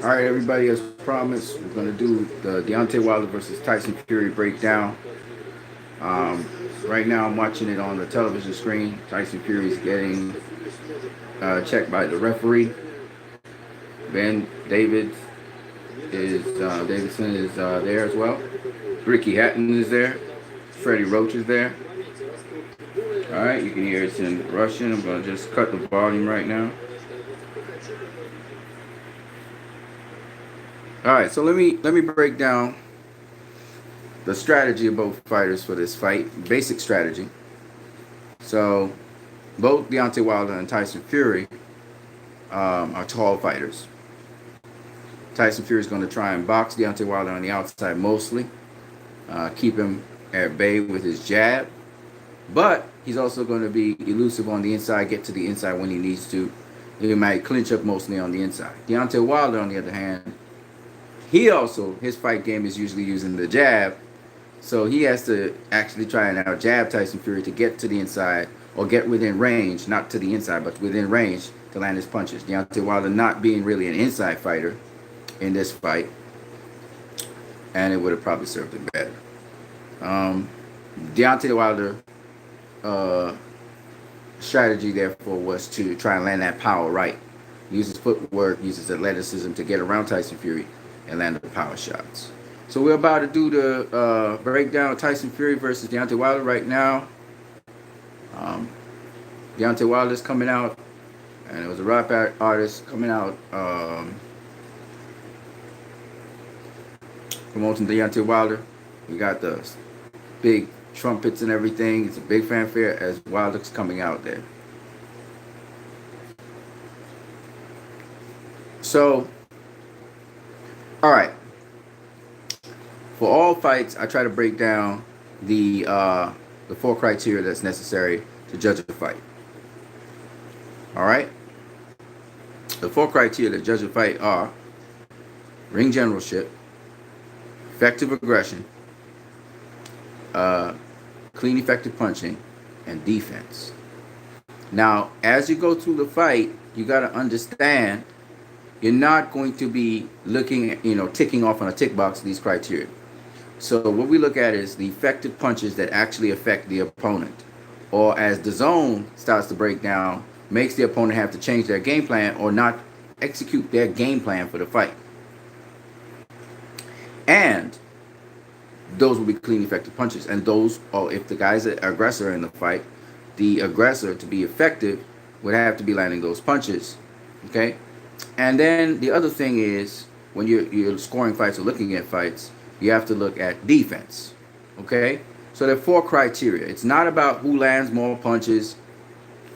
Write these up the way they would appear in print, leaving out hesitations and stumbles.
All right, everybody, as promised, we're going to do the Deontay Wilder versus Tyson Fury breakdown. Um, right now, I'm watching it on the television screen. Tyson Fury is getting checked by the referee. Ben Davidson is there as well. Ricky Hatton is there. Freddie Roach is there. All right, you can hear it's in Russian. I'm going to just cut the volume right now. All right, so let me break down the strategy of both fighters for this fight. Basic strategy. So both Deontay Wilder and Tyson Fury are tall fighters. Tyson Fury is going to try and box Deontay Wilder on the outside mostly, keep him at bay with his jab, but he's also going to be elusive on the inside, get to the inside when he needs to. He might clinch up mostly on the inside. Deontay Wilder, on the other hand, his fight game is usually using the jab, so he has to actually try and now jab Tyson Fury to get to the inside or get within range, not to the inside, but within range to land his punches. Deontay Wilder not being really an inside fighter in this fight, and it would have probably served him better. Deontay Wilder strategy, therefore, was to try and land that power right. Use his footwork, use his athleticism to get around Tyson Fury and land the power shots. So we're about to do the breakdown of Tyson Fury versus Deontay Wilder right now. Deontay Wilder's coming out, and it was a rap artist coming out promoting Deontay Wilder. We got the big trumpets and everything. It's a big fanfare as Wilder's coming out there. So, all right. For all fights, I try to break down the 4 criteria that's necessary to judge a fight. All right. The 4 criteria that judge a fight are ring generalship, effective aggression, clean, effective punching, and defense. Now, as you go through the fight, you got to understand you're not going to be looking at, ticking off on a tick box these criteria. So what we look at is the effective punches that actually affect the opponent. Or as the zone starts to break down, makes the opponent have to change their game plan or not execute their game plan for the fight. And those will be clean, effective punches. And those, or if the guy's an aggressor in the fight, the aggressor, to be effective, would have to be landing those punches. Okay? And then the other thing is, when you're scoring fights or looking at fights, you have to look at defense. Okay? So there are 4 criteria. It's not about who lands more punches.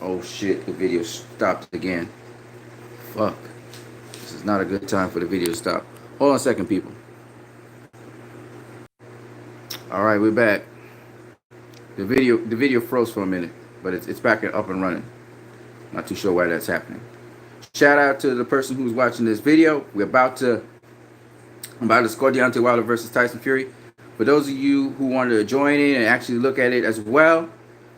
Oh shit, the video stopped again. Fuck. This is not a good time for the video to stop. Hold on a second, people. Alright, we're back. The video froze for a minute, but it's back up and running. Not too sure why that's happening. Shout out to the person who's watching this video. I'm about to score Deontay Wilder versus Tyson Fury. For those of you who wanted to join in and actually look at it as well,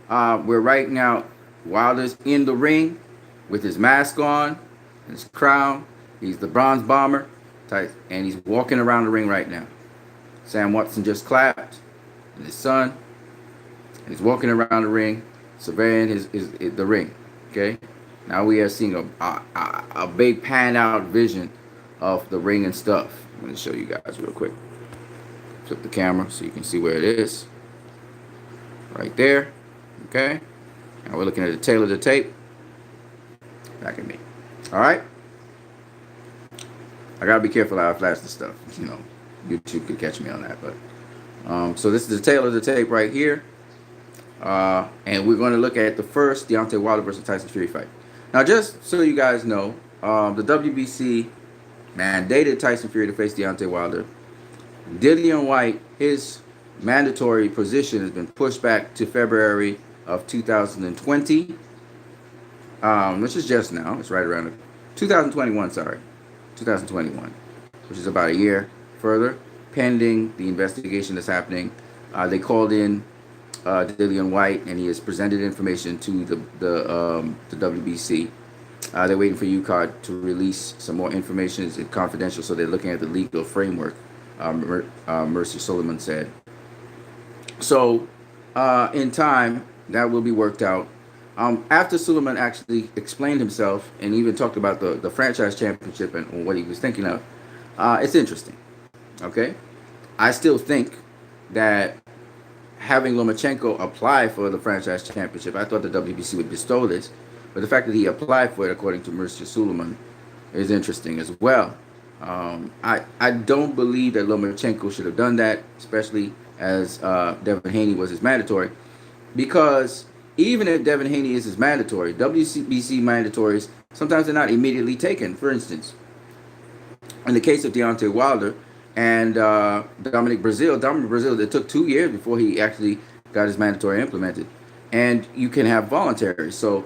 we're right now, Wilder's in the ring with his mask on, his crown. He's the Bronze Bomber, and he's walking around the ring right now. Sam Watson just clapped, and his son, and he's walking around the ring, surveying the ring. Okay, now we are seeing a big pan out vision of the ring and stuff. I'm going to show you guys real quick. Flip the camera so you can see where it is. Right there. Okay. Now we're looking at the tail of the tape. Back at me. Alright. I gotta be careful how I flash this stuff. YouTube could catch me on that. But so this is the tail of the tape right here. And we're going to look at the first Deontay Wilder versus Tyson Fury fight. Now, just so you guys know, the WBC mandated Tyson Fury to face Deontay Wilder. Dillian White, his mandatory position has been pushed back to February of 2020, which is just now. It's right around 2021, sorry. 2021, which is about a year further, pending the investigation that's happening. They called in Dillian White, and he has presented information to the WBC They're waiting for UCARD to release some more information. It's confidential, so they're looking at the legal framework. Mercy Suleiman said. So, in time, that will be worked out. After Suleiman actually explained himself and even talked about the franchise championship and what he was thinking of, it's interesting. Okay, I still think that having Lomachenko apply for the franchise championship, I thought the WBC would bestow this, but the fact that he applied for it, according to Mercy Suleiman, is interesting as well. I don't believe that Lomachenko should have done that, especially as Devin Haney was his mandatory, because even if Devin Haney is his mandatory, WBC mandatories, sometimes they're not immediately taken. For instance, in the case of Deontay Wilder and Dominic Brazil, it took 2 years before he actually got his mandatory implemented. And you can have voluntary. So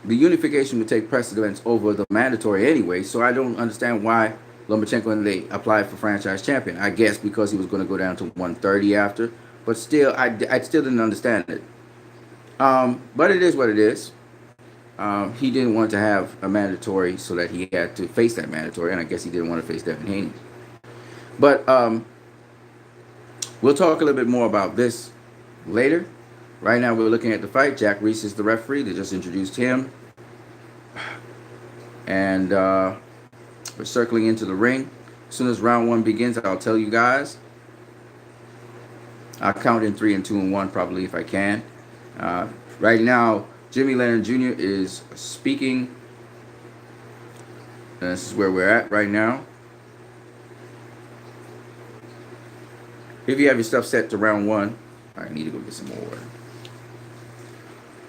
the unification would take precedence over the mandatory anyway. So I don't understand why Lomachenko and they applied for franchise champion. I guess because he was going to go down to 130 after. But still, I still didn't understand it. But it is what it is. He didn't want to have a mandatory so that he had to face that mandatory. And I guess he didn't want to face Devin Haney. But we'll talk a little bit more about this later. Right now, we're looking at the fight. Jack Reese is the referee. They just introduced him. And we're circling into the ring. As soon as round 1 begins, I'll tell you guys. I'll count in 3 and 2 and 1 probably if I can. Right now, Jimmy Leonard Jr. is speaking. And this is where we're at right now. If you have your stuff set to round 1, I need to go get some more water.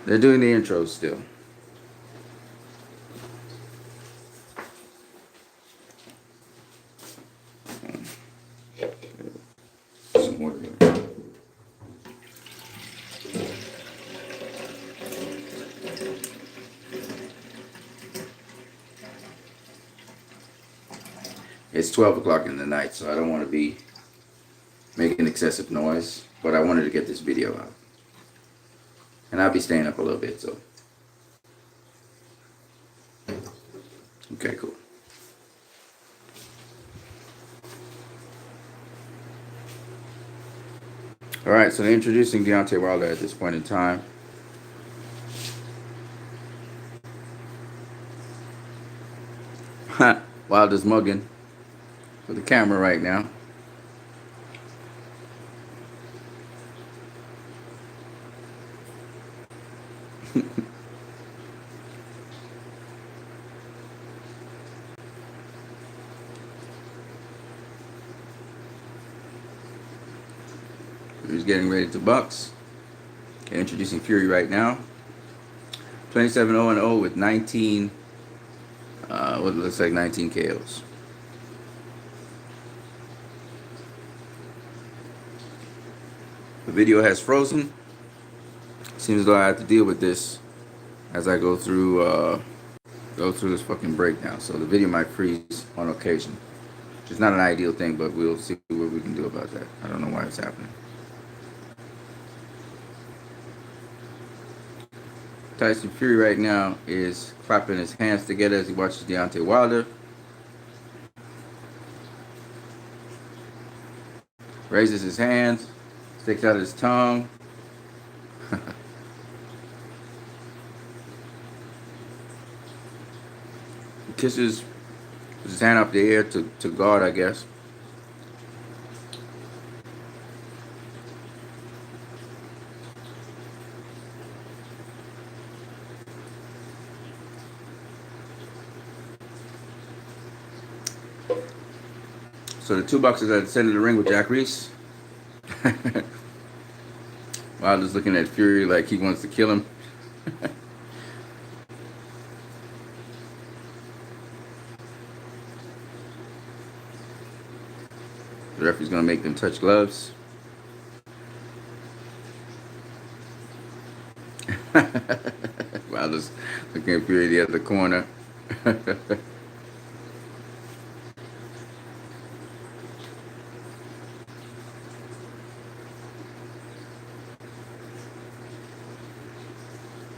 They're doing the intros still. Some water. It's 12 o'clock in the night, so I don't want to be making excessive noise, but I wanted to get this video out. And I'll be staying up a little bit, so. Okay, cool. All right, so they're introducing Deontay Wilder at this point in time. Wilder's mugging for the camera right now. He's getting ready to box. Okay, introducing Fury right now. 27-0-0 with 19, what looks like 19 KOs. The video has frozen. Seems as though I have to deal with this as I go through this fucking breakdown. So the video might freeze on occasion. Which is not an ideal thing, but we'll see what we can do about that. I don't know why it's happening. Tyson Fury right now is clapping his hands together as he watches Deontay Wilder. Raises his hands, sticks out his tongue. Kisses his hand up the air to guard, I guess. So the 2 boxers at the center of the ring with Jack Reese. Wilder's looking at Fury like he wants to kill him. The referee's gonna make them touch gloves. Wilder's looking at Fury the other corner.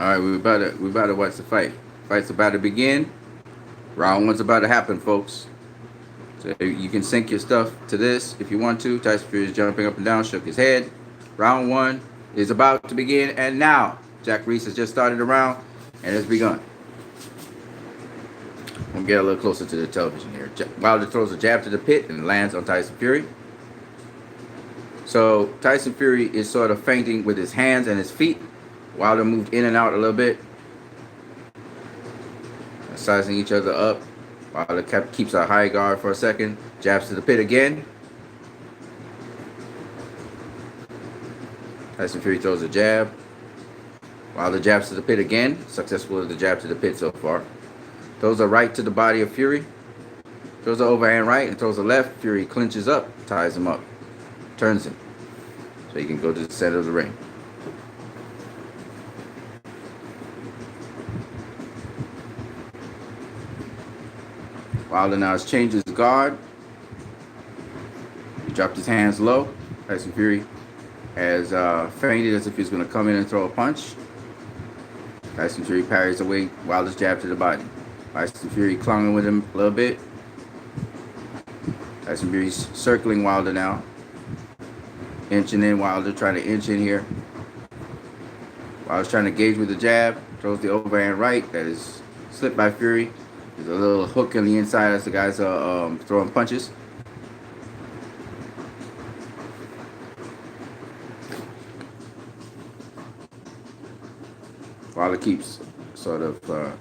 All right, we're about to watch the fight. Fight's about to begin. Round one's about to happen, folks. So you can sync your stuff to this if you want to. Tyson Fury is jumping up and down, shook his head. Round one is about to begin, and now Jack Reese has just started the round and has begun. We'll get a little closer to the television here. Wilder throws a jab to the pit and lands on Tyson Fury. So Tyson Fury is sort of feinting with his hands and his feet. Wilder moved in and out a little bit, sizing each other up. Wilder keeps a high guard for a second. Jabs to the pit again. Tyson Fury throws a jab. Wilder jabs to the pit again. Successful with the jab to the pit so far. Throws a right to the body of Fury. Throws an overhand right and throws a left. Fury clinches up, ties him up, turns him, so he can go to the center of the ring. Wilder now has changed his guard. He dropped his hands low. Tyson Fury has feinted as if he's going to come in and throw a punch. Tyson Fury parries away Wilder's jab to the body. Tyson Fury clung with him a little bit. Tyson Fury's circling Wilder now. Inching in, Wilder trying to inch in here. Wilder's trying to gauge with the jab. Throws the overhand right that is slipped by Fury. There's a little hook on the inside as the guys are throwing punches. Wilder keeps sort of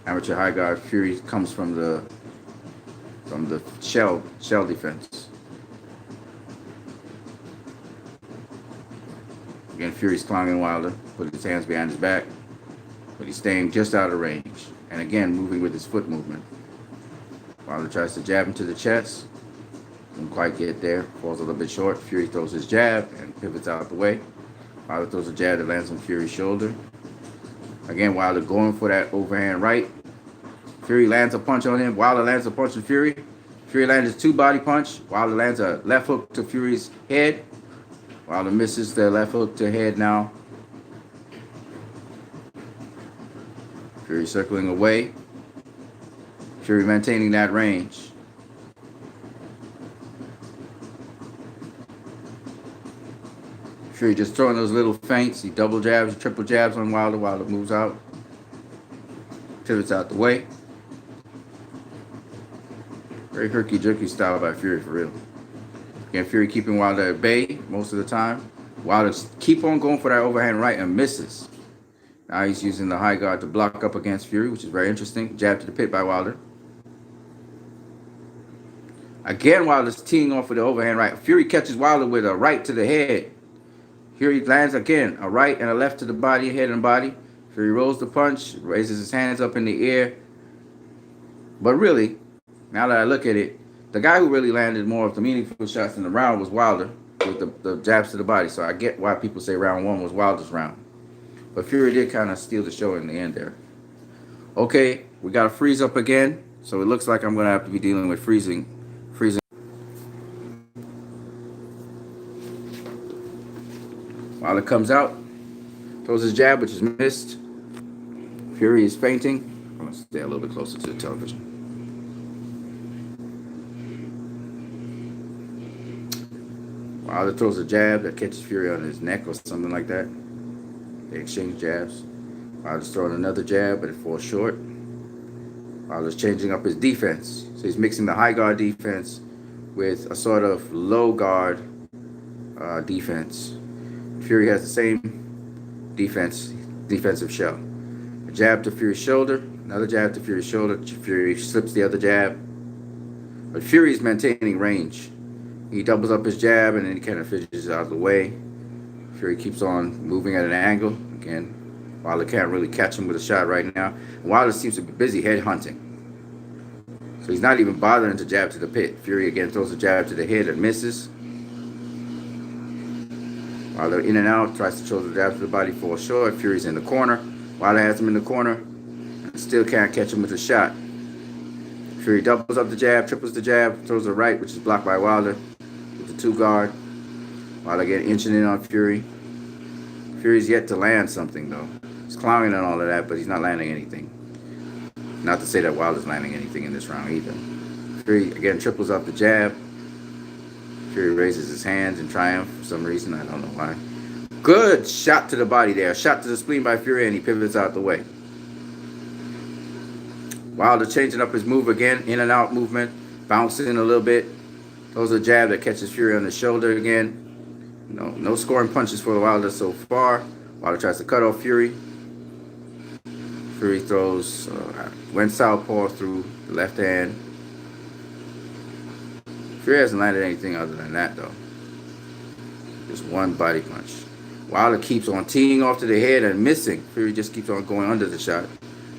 amateur high guard. Fury comes from the shell defense. Again, Fury's clawing Wilder, putting his hands behind his back, but he's staying just out of range. And again, moving with his foot movement. Wilder tries to jab him to the chest. Doesn't quite get there. Falls a little bit short. Fury throws his jab and pivots out the way. Wilder throws a jab that lands on Fury's shoulder. Again, Wilder going for that overhand right. Fury lands a punch on him. Wilder lands a punch on Fury. Fury lands a two-body punch. Wilder lands a left hook to Fury's head. Wilder misses the left hook to head now. Fury circling away. Fury maintaining that range. Fury just throwing those little feints. He double jabs, triple jabs on Wilder. Wilder moves out. Pivots out the way. Very herky-jerky style by Fury, for real. Again, Fury keeping Wilder at bay most of the time. Wilder keep on going for that overhand right and misses. Now he's using the high guard to block up against Fury, which is very interesting. Jab to the pit by Wilder. Again, Wilder's teeing off with the overhand right. Fury catches Wilder with a right to the head. Fury lands again, a right and a left to the body, head and body. Fury rolls the punch, raises his hands up in the air. But really, now that I look at it, the guy who really landed more of the meaningful shots in the round was Wilder with the jabs to the body. So I get why people say round one was Wilder's round. But Fury did kind of steal the show in the end there. Okay, we got to freeze up again. So it looks like I'm going to have to be dealing with freezing. Wilder comes out, throws his jab, which is missed. Fury is feinting. I'm going to stay a little bit closer to the television. Wilder throws a jab that catches Fury on his neck or something like that. They exchange jabs. Wilder's throwing another jab, but it falls short. Wilder's changing up his defense. So he's mixing the high guard defense with a sort of low guard defense. Fury has the same defensive shell. A jab to Fury's shoulder, another jab to Fury's shoulder. Fury slips the other jab. But Fury's maintaining range. He doubles up his jab and then he kind of fidgets out of the way. Fury keeps on moving at an angle. Again, Wilder can't really catch him with a shot right now. And Wilder seems to be busy head hunting. So he's not even bothering to jab to the pit. Fury again throws a jab to the head and misses. Wilder in and out, tries to throw the jab to the body, falls short. Fury's in the corner. Wilder has him in the corner and still can't catch him with a shot. Fury doubles up the jab, triples the jab, throws a right, which is blocked by Wilder with the two guard. Wilder again inching in on Fury. Fury's yet to land something, though. He's clowning and all of that, but he's not landing anything. Not to say that Wilder's landing anything in this round either. Fury again triples up the jab. Fury raises his hands in triumph for some reason. I don't know why. Good shot to the body there. Shot to the spleen by Fury, and he pivots out the way. Wilder changing up his move again. In and out movement. Bouncing a little bit. Throws a jab that catches Fury on the shoulder again. No scoring punches for Wilder so far. Wilder tries to cut off Fury. Fury throws, went southpaw through the left hand. Fury hasn't landed anything other than that, though. Just one body punch. Wilder keeps on teeing off to the head and missing. Fury just keeps on going under the shot.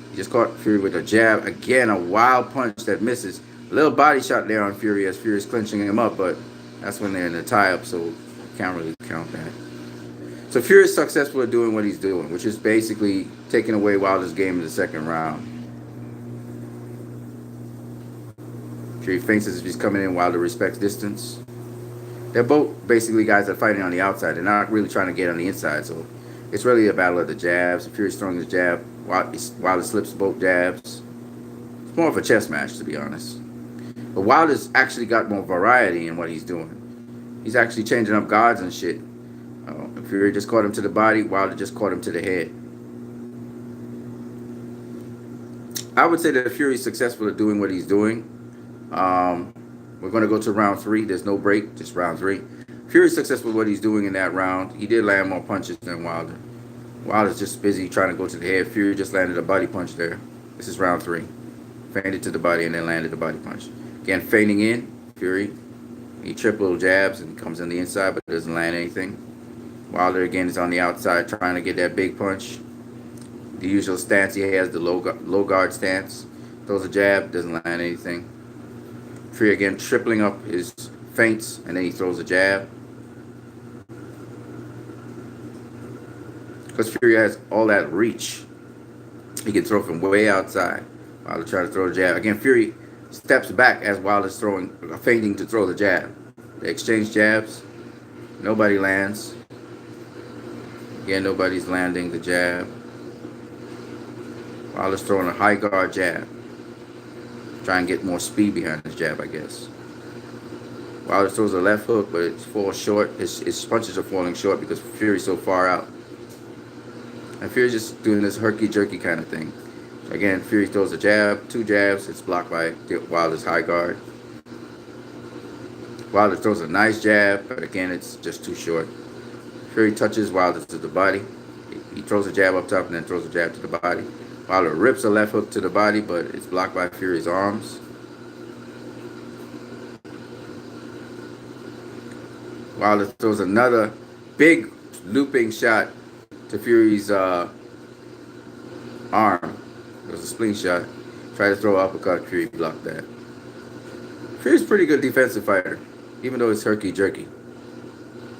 He just caught Fury with a jab. Again, a wild punch that misses. A little body shot there on Fury as Fury's clinching him up, but that's when they're in the tie-up, so can't really count that. So Fury's successful at doing what he's doing, which is basically taking away Wilder's game in the second round. Fury feints as if he's coming in. Wilder respects distance. They're both basically guys that are fighting on the outside. They're not really trying to get on the inside, so it's really a battle of the jabs. Fury's throwing his jab. Wilder slips both jabs. It's more of a chess match, to be honest. But Wilder's actually got more variety in what he's doing. He's actually changing up guards and shit. Fury just caught him to the body. Wilder just caught him to the head. I would say that Fury's successful at doing what he's doing. We're going to go to round 3. There's no break, just round 3. Fury's successful at what he's doing in that round. He did land more punches than Wilder. Wilder's just busy trying to go to the head. Fury just landed a body punch there. This is round 3. Feinted to the body and then landed a body punch. Again, feigning in. Fury. He triple jabs and comes on the inside but doesn't land anything. Wilder again is on the outside trying to get that big punch. The usual stance he has, the low guard stance. Throws a jab, doesn't land anything. Fury again tripling up his feints, and then he throws a jab. Because Fury has all that reach, he can throw from way outside. Wilder trying to throw a jab. Again, Fury steps back as Wilder's feinting to throw the jab. They exchange jabs. Nobody lands. Again, nobody's landing the jab. Wilder's throwing a high guard jab. Try and get more speed behind his jab, I guess. Wilder throws a left hook, but it falls short. His punches are falling short because Fury's so far out. And Fury's just doing this herky-jerky kind of thing. Again, Fury throws a jab, 2 jabs. It's blocked by Wilder's high guard. Wilder throws a nice jab, but again, it's just too short. Fury touches Wilder to the body. He throws a jab up top and then throws a jab to the body. Wilder rips a left hook to the body, but it's blocked by Fury's arms. Wilder throws another big looping shot to Fury's arm. It was a spleen shot. Tried to throw an uppercut. Fury blocked that. Fury's a pretty good defensive fighter, even though it's herky-jerky.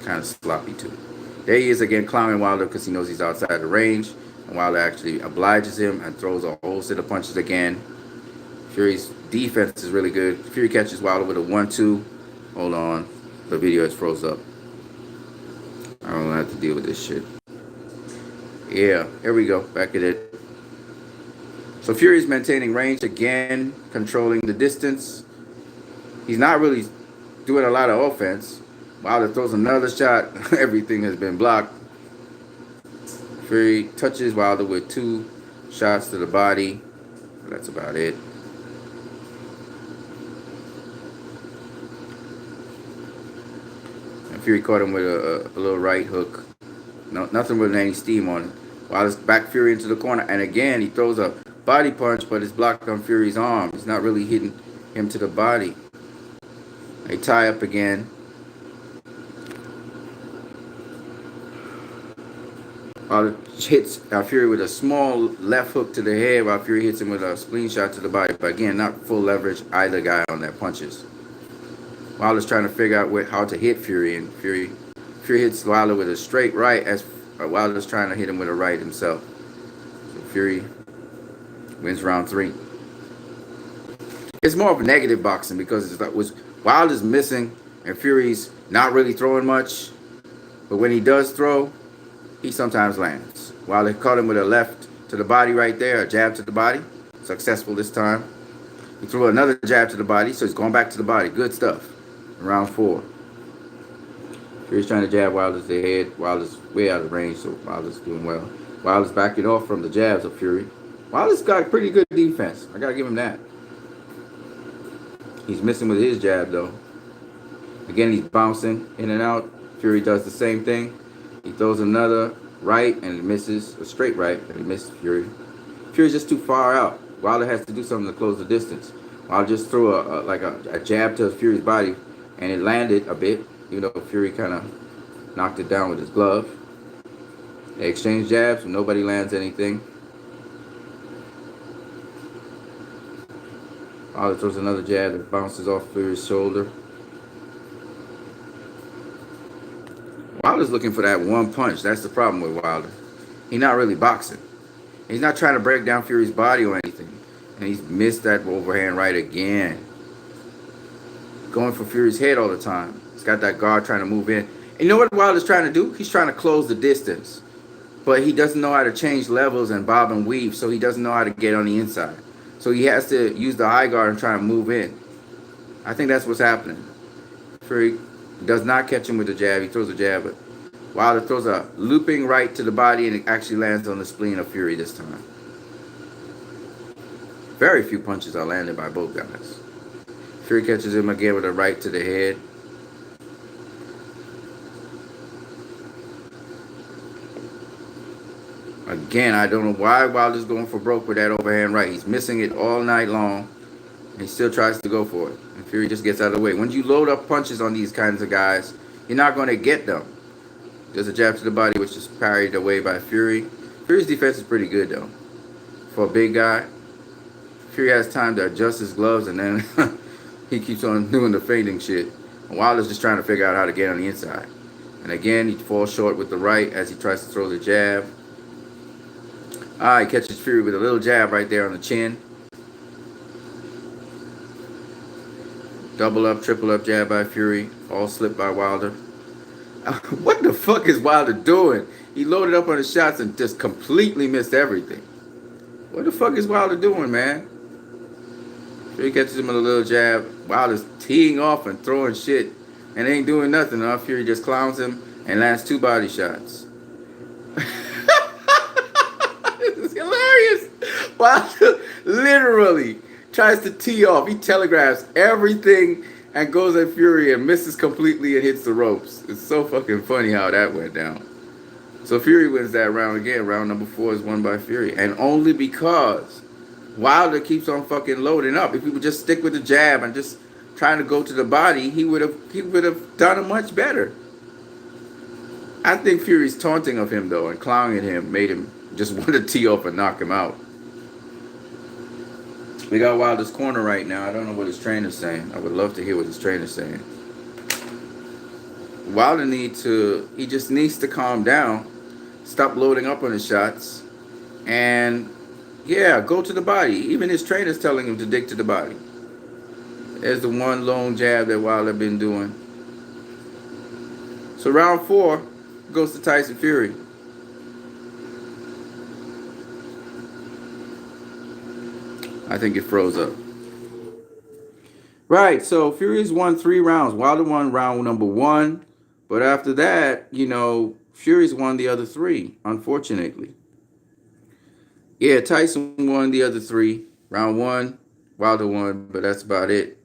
Kind of sloppy, too. There he is again clowning Wilder because he knows he's outside the range. And Wilder actually obliges him and throws a whole set of punches again. Fury's defense is really good. Fury catches Wilder with a 1-2. Hold on. The video is froze up. I don't have to deal with this shit. Yeah, here we go. Back at it. So Fury's maintaining range again, controlling the distance. He's not really doing a lot of offense. Wilder throws another shot. Everything has been blocked. Fury touches Wilder with 2 shots to the body. That's about it. And Fury caught him with a little right hook. No, nothing with any steam on it. Wilder's back Fury into the corner. And again, he throws a body punch, but it's blocked on Fury's arm. He's not really hitting him to the body. They tie up again. Wilder hits Fury with a small left hook to the head while Fury hits him with a spleen shot to the body. But again, not full leverage either guy on their punches. Wilder's trying to figure out how to hit Fury, and Fury hits Wilder with a straight right as Wilder's trying to hit him with a right himself. So Fury wins round 3. It's more of a negative boxing because it's like Wilder's missing and Fury's not really throwing much. But when he does throw, he sometimes lands. Wilder caught him with a left to the body right there, a jab to the body. successful this time. He threw another jab to the body, so he's going back to the body. Good stuff. Round 4. Fury's trying to jab Wilder's head. Wilder's way out of range, so Wilder's doing well. Wilder's backing off from the jabs of Fury. Wilder's got pretty good defense. I gotta give him that. He's missing with his jab, though. Again, he's bouncing in and out. Fury does the same thing. He throws another right, and it misses. A straight right, and it misses Fury. Fury's just too far out. Wilder has to do something to close the distance. Wilder just threw a jab to Fury's body, and it landed a bit. Even though Fury kind of knocked it down with his glove. They exchange jabs, and nobody lands anything. Wilder throws another jab that bounces off Fury's shoulder. Wilder's looking for that one punch. That's the problem with Wilder. He's not really boxing. He's not trying to break down Fury's body or anything. And he's missed that overhand right again. Going for Fury's head all the time. He's got that guard trying to move in. And you know what Wilder's trying to do? He's trying to close the distance. But he doesn't know how to change levels and bob and weave, so he doesn't know how to get on the inside. So he has to use the high guard and try to move in. I think that's what's happening. Fury does not catch him with the jab. He throws a jab, but Wilder throws a looping right to the body, and it actually lands on the spleen of Fury this time. Very few punches are landed by both guys. Fury catches him again with a right to the head. Again, I don't know why Wilder's going for broke with that overhand right. He's missing it all night long. And he still tries to go for it. And Fury just gets out of the way. When you load up punches on these kinds of guys, you're not going to get them. There's a jab to the body, which is parried away by Fury. Fury's defense is pretty good, though. For a big guy, Fury has time to adjust his gloves, and then he keeps on doing the feinting shit. And Wilder's just trying to figure out how to get on the inside. And again, he falls short with the right as he tries to throw the jab. He catches Fury with a little jab right there on the chin. Double up, triple up jab by Fury. All slipped by Wilder. What the fuck is Wilder doing? He loaded up on his shots and just completely missed everything. What the fuck is Wilder doing, man? Fury catches him with a little jab. Wilder's teeing off and throwing shit and ain't doing nothing. Fury just clowns him and lands 2 body shots. Hilarious. Wilder literally tries to tee off. He telegraphs everything and goes at Fury and misses completely and hits the ropes. It's so fucking funny how that went down. So Fury wins that round again. Round number 4 is won by Fury. And only because Wilder keeps on fucking loading up. If he would just stick with the jab and just trying to go to the body, he would have done it much better. I think Fury's taunting of him, though, and clowning at him made him just want to tee off and knock him out. We got Wilder's corner right now. I don't know what his trainer's saying. I would love to hear what his trainer's saying. Wilder he just needs to calm down, stop loading up on his shots, and yeah, go to the body. Even his trainer's telling him to dig to the body. There's the one lone jab that Wilder been doing. So round 4 goes to Tyson Fury. I think it froze up. Right, so Fury's won 3 rounds. Wilder won round number 1. But after that, Fury's won the other 3, unfortunately. Yeah, Tyson won the other 3. Round 1, Wilder won, but that's about it.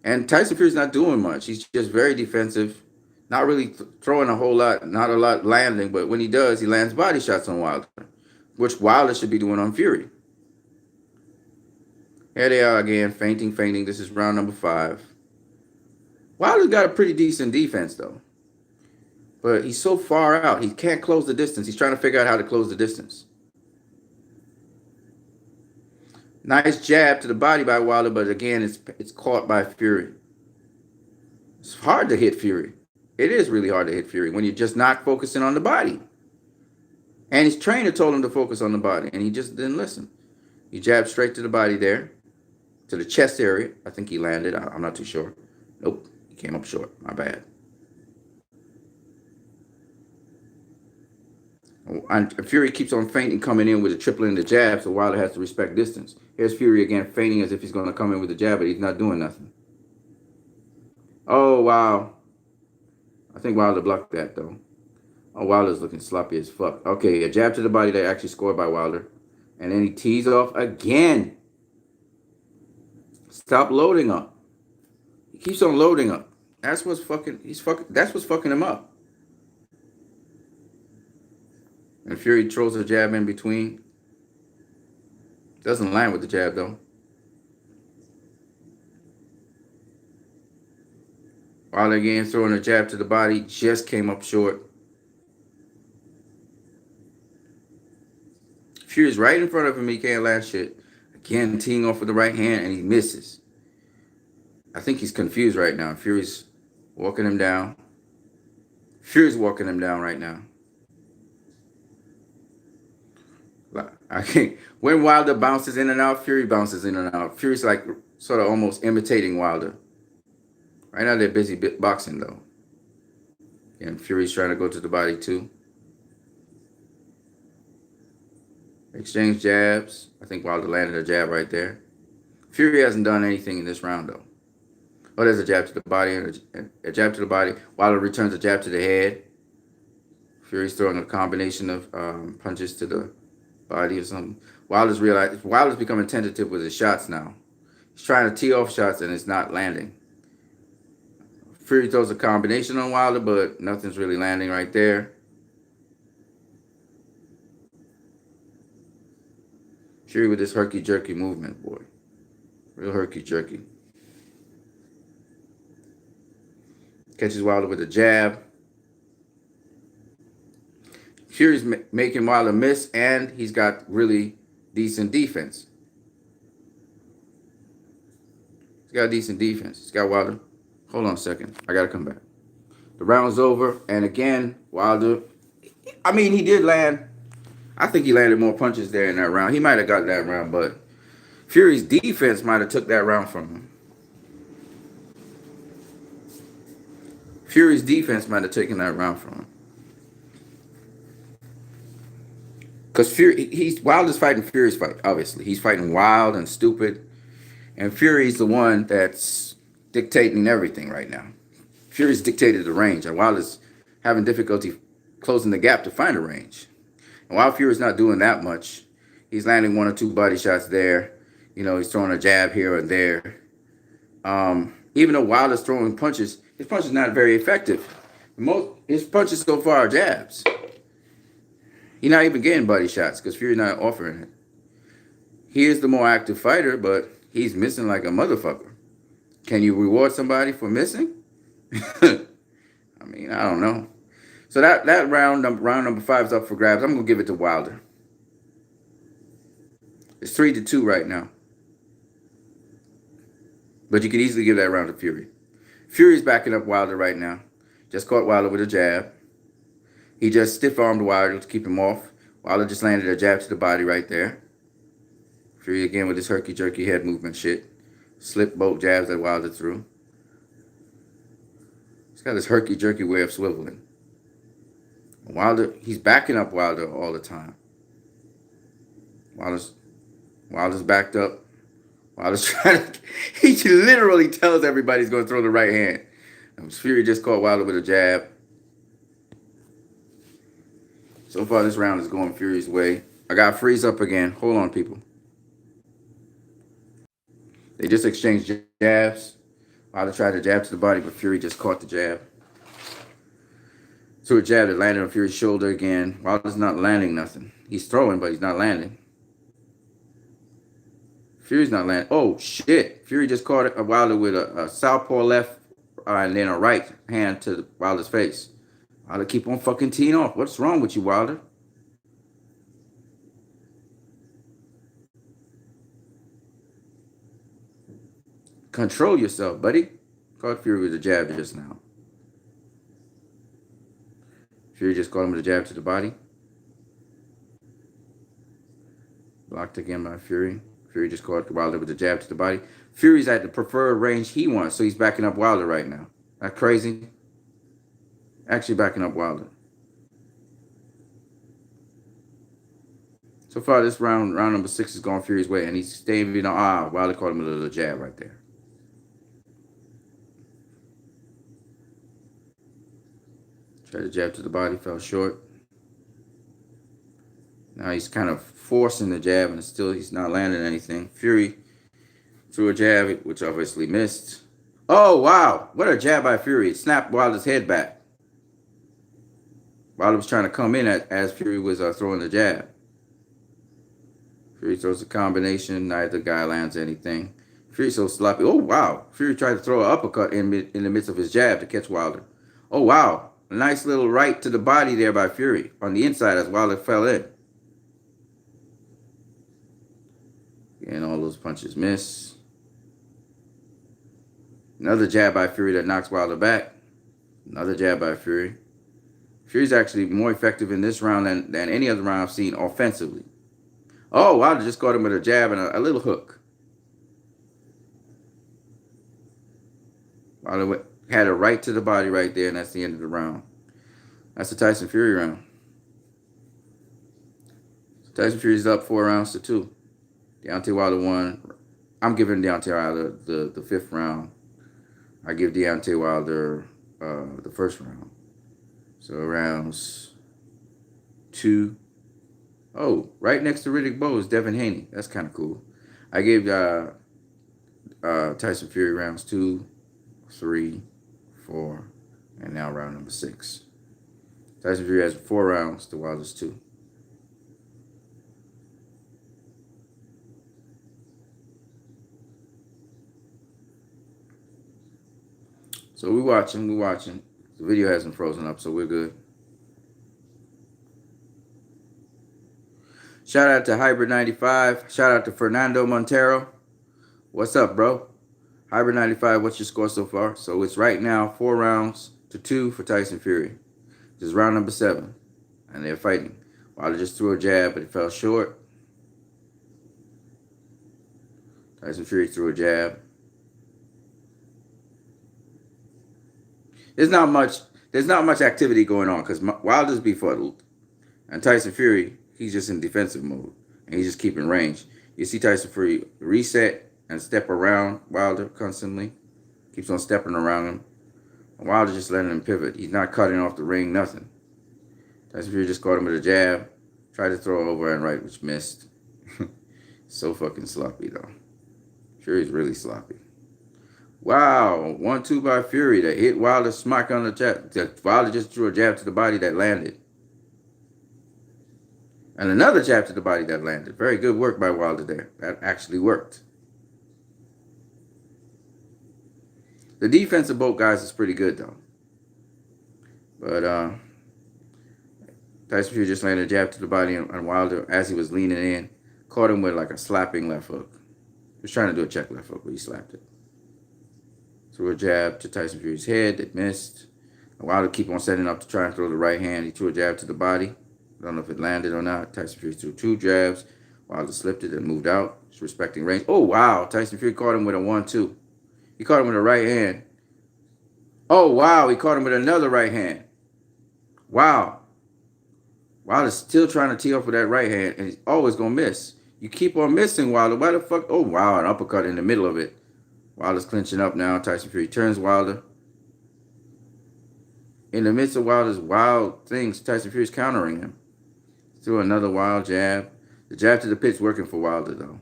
And Tyson Fury's not doing much. He's just very defensive. Not really throwing a whole lot, not a lot landing. But when he does, he lands body shots on Wilder, which Wilder should be doing on Fury. Here they are again, feinting. This is round number 5. Wilder's got a pretty decent defense, though. But he's so far out, he can't close the distance. He's trying to figure out how to close the distance. Nice jab to the body by Wilder, but again, it's caught by Fury. It's hard to hit Fury. It is really hard to hit Fury when you're just not focusing on the body. And his trainer told him to focus on the body, and he just didn't listen. He jabbed straight to the body there. To the chest area. I think he landed. I'm not too sure. Nope. He came up short. My bad. And Fury keeps on feinting, coming in with a tripling the jab, so Wilder has to respect distance. Here's Fury again, feinting as if he's going to come in with a jab, but he's not doing nothing. Oh, wow. I think Wilder blocked that, though. Oh, Wilder's looking sloppy as fuck. Okay, a jab to the body that actually scored by Wilder. And then he tees off again. Stop loading up. He keeps on loading up. That's what's fucking him up. And Fury throws a jab in between. Doesn't land with the jab though. Wilder again throwing a jab to the body. Just came up short. Fury's right in front of him. He can't land shit. Again, teeing off with the right hand and he misses. I think he's confused right now. Fury's walking him down. Fury's walking him down right now. I can't. When Wilder bounces in and out, Fury bounces in and out. Fury's like sort of almost imitating Wilder. Right now they're busy boxing though. And Fury's trying to go to the body too. Exchange jabs. I think Wilder landed a jab right there. Fury hasn't done anything in this round though. Oh, there's a jab to the body and a jab to the body. Wilder returns a jab to the head. Fury's throwing a combination of punches to the body or something. Wilder's becoming tentative with his shots now. He's trying to tee off shots and it's not landing. Fury throws a combination on Wilder, but nothing's really landing right there. Fury with this herky-jerky movement, boy. Real herky-jerky. Catches Wilder with a jab. Fury's making Wilder miss, and he's got really decent defense. He's got decent defense. He's got Wilder. Hold on a second. I got to come back. The round's over, and again, Wilder, I mean, he did land. I think he landed more punches there in that round. He might have got that round, but Fury's defense might have took that round from him. Fury's defense might have taken that round from him. Because Wilder's fighting Fury's fight, obviously. He's fighting wild and stupid. And Fury's the one that's dictating everything right now. Fury's dictated the range, and Wilder's having difficulty closing the gap to find a range. And while Fury's not doing that much, he's landing one or two body shots there. You know, he's throwing a jab here or there. Even though Wilder's throwing punches, his punches not very effective. His punches so far are jabs. He's not even getting body shots because Fury's not offering it. He is the more active fighter, but he's missing like a motherfucker. Can you reward somebody for missing? I mean, I don't know. So that round number 5 is up for grabs. I'm gonna give it to Wilder. It's 3-2 right now. But you could easily give that round to Fury. Fury's backing up Wilder right now. Just caught Wilder with a jab. He just stiff-armed Wilder to keep him off. Wilder just landed a jab to the body right there. Fury again with his herky-jerky head movement shit. Slipped both jabs that Wilder threw. He's got this herky-jerky way of swiveling. Wilder, he's backing up Wilder all the time. Wilder's backed up. Wilder's trying to, he literally tells everybody he's going to throw the right hand. And Fury just caught Wilder with a jab. So far, this round is going Fury's way. I got freeze up again. Hold on, people. They just exchanged jabs. Wilder tried to jab to the body, but Fury just caught the jab. So a jab that landed on Fury's shoulder again. Wilder's not landing nothing. He's throwing, but he's not landing. Fury's not landing. Oh, shit. Fury just caught Wilder with a southpaw left and then a right hand to Wilder's face. Wilder keep on fucking teeing off. What's wrong with you, Wilder? Control yourself, buddy. Caught Fury with a jab just now. Fury just caught him with a jab to the body. Blocked again by Fury. Fury just caught Wilder with a jab to the body. Fury's at the preferred range he wants, so he's backing up Wilder right now. That crazy? Actually backing up Wilder. So far, this round number 6 is going Fury's way, and he's staying, Wilder caught him with a little jab right there. Tried to jab to the body, fell short. Now he's kind of forcing the jab, and still he's not landing anything. Fury threw a jab, which obviously missed. Oh, wow. What a jab by Fury. It snapped Wilder's head back. Wilder was trying to come in as Fury was throwing the jab. Fury throws a combination. Neither guy lands anything. Fury's so sloppy. Oh, wow. Fury tried to throw an uppercut in the midst of his jab to catch Wilder. Oh, wow. A nice little right to the body there by Fury on the inside as Wilder fell in. And all those punches miss. Another jab by Fury that knocks Wilder back. Another jab by Fury. Fury's actually more effective in this round than any other round I've seen offensively. Oh, Wilder just caught him with a jab and a little hook. Wilder had a right to the body right there, and that's the end of the round. That's the Tyson Fury round. So Tyson Fury's up 4-2. Deontay Wilder won. I'm giving Deontay Wilder the 5th round. I give Deontay Wilder the 1st round. So rounds 2. Oh, right next to Riddick Bowe is Devin Haney. That's kind of cool. I gave Tyson Fury rounds 2, 3, 4, and now round number 6. Tyson Fury has 4 rounds to Wilder's 2. So we're watching. The video hasn't frozen up, so we're good. Shout out to Hybrid 95. Shout out to Fernando Montero. What's up, bro? Hybrid 95, what's your score so far? So it's right now 4-2 for Tyson Fury. This is round number 7. And they're fighting. Wilder just threw a jab, but it fell short. Tyson Fury threw a jab. There's not much activity going on because Wilder's befuddled. And Tyson Fury, he's just in defensive mode. And he's just keeping range. You see Tyson Fury reset and step around Wilder constantly. Keeps on stepping around him. And Wilder just letting him pivot. He's not cutting off the ring, nothing. Tyson Fury just caught him with a jab. Tried to throw over and right, which missed. So fucking sloppy, though. Fury's really sloppy. Wow, 1-2 by Fury that hit Wilder smack on the jab. Wilder just threw a jab to the body that landed. And another jab to the body that landed. Very good work by Wilder there. That actually worked. The defense of both guys is pretty good, though. But Tyson Fury just landed a jab to the body on Wilder as he was leaning in. Caught him with like a slapping left hook. He was trying to do a check left hook, but he slapped it. Threw a jab to Tyson Fury's head. It missed. Wilder keep on setting up to try and throw the right hand. He threw a jab to the body. I don't know if it landed or not. Tyson Fury threw 2 jabs. Wilder slipped it and moved out. Just respecting range. Oh, wow. Tyson Fury caught him with a 1-2. He caught him with a right hand. Oh, wow. He caught him with another right hand. Wow. Wilder's still trying to tee up with that right hand, and he's always going to miss. You keep on missing, Wilder. Why the fuck? Oh, wow. An uppercut in the middle of it. Wilder's clinching up now. Tyson Fury turns Wilder. In the midst of Wilder's wild things, Tyson Fury's countering him. Threw another wild jab. The jab to the pit's working for Wilder, though.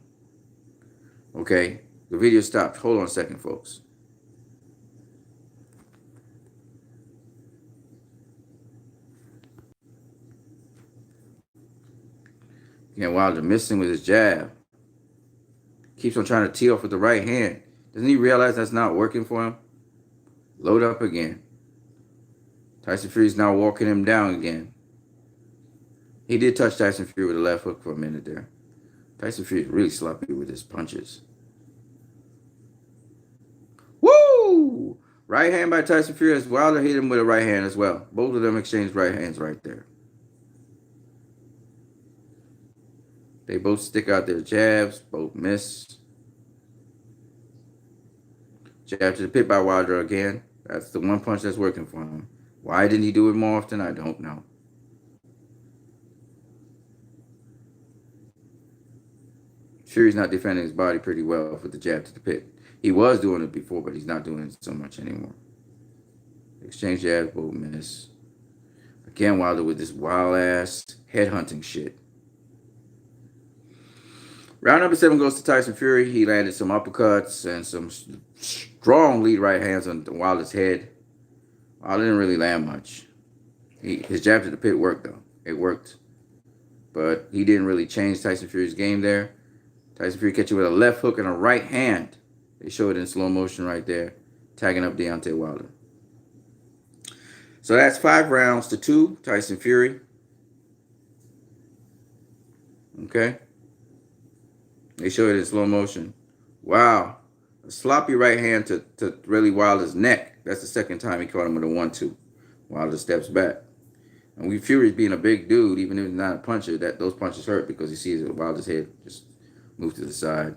Okay. The video stopped. Hold on a second, folks. Again, Wilder missing with his jab. Keeps on trying to tee off with the right hand. Doesn't he realize that's not working for him? Load up again. Tyson Fury's now walking him down again. He did touch Tyson Fury with a left hook for a minute there. Tyson Fury's really sloppy with his punches. Woo! Right hand by Tyson Fury as Wilder hit him with a right hand as well. Both of them exchanged right hands right there. They both stick out their jabs. Both miss. Jab to the pit by Wilder again. That's the one punch that's working for him. Why didn't he do it more often? I don't know. Fury's not defending his body pretty well with the jab to the pit. He was doing it before, but he's not doing it so much anymore. Exchange jabs, both miss. Again, Wilder with this wild ass headhunting shit. Round number 7 goes to Tyson Fury. He landed some uppercuts and some strong lead right hands on Wilder's head. Wilder didn't really land much. His jab to the pit worked, though. It worked. But he didn't really change Tyson Fury's game there. Tyson Fury catch you with a left hook and a right hand. They show it in slow motion right there, tagging up Deontay Wilder. So that's 5 rounds to 2, Tyson Fury. Okay. They show it in slow motion. Wow. A sloppy right hand to really Wilder's neck. That's the second time he caught him with a 1-2. Wilder steps back. And Fury's being a big dude, even if he's not a puncher, those punches hurt because he sees Wilder's head just move to the side.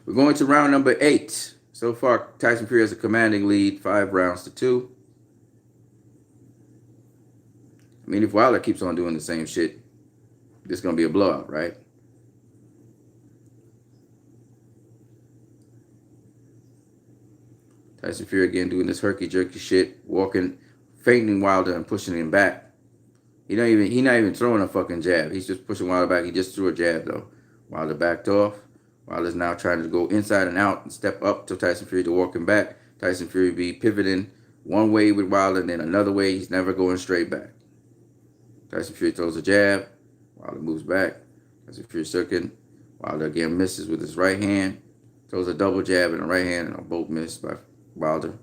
We're going to round number 8. So far, Tyson Fury has a commanding lead, 5 rounds to 2. I mean, if Wilder keeps on doing the same shit, this is going to be a blowout, right? Tyson Fury again doing this herky-jerky shit, walking, feinting Wilder and pushing him back. He's not even throwing a fucking jab. He's just pushing Wilder back. He just threw a jab, though. Wilder backed off. Wilder's now trying to go inside and out and step up to Tyson Fury to walk him back. Tyson Fury be pivoting one way with Wilder and then another way. He's never going straight back. Tyson Fury throws a jab. Wilder moves back. Tyson Fury circling. Wilder again misses with his right hand. Throws a double jab in the right hand and both missed by Wilder.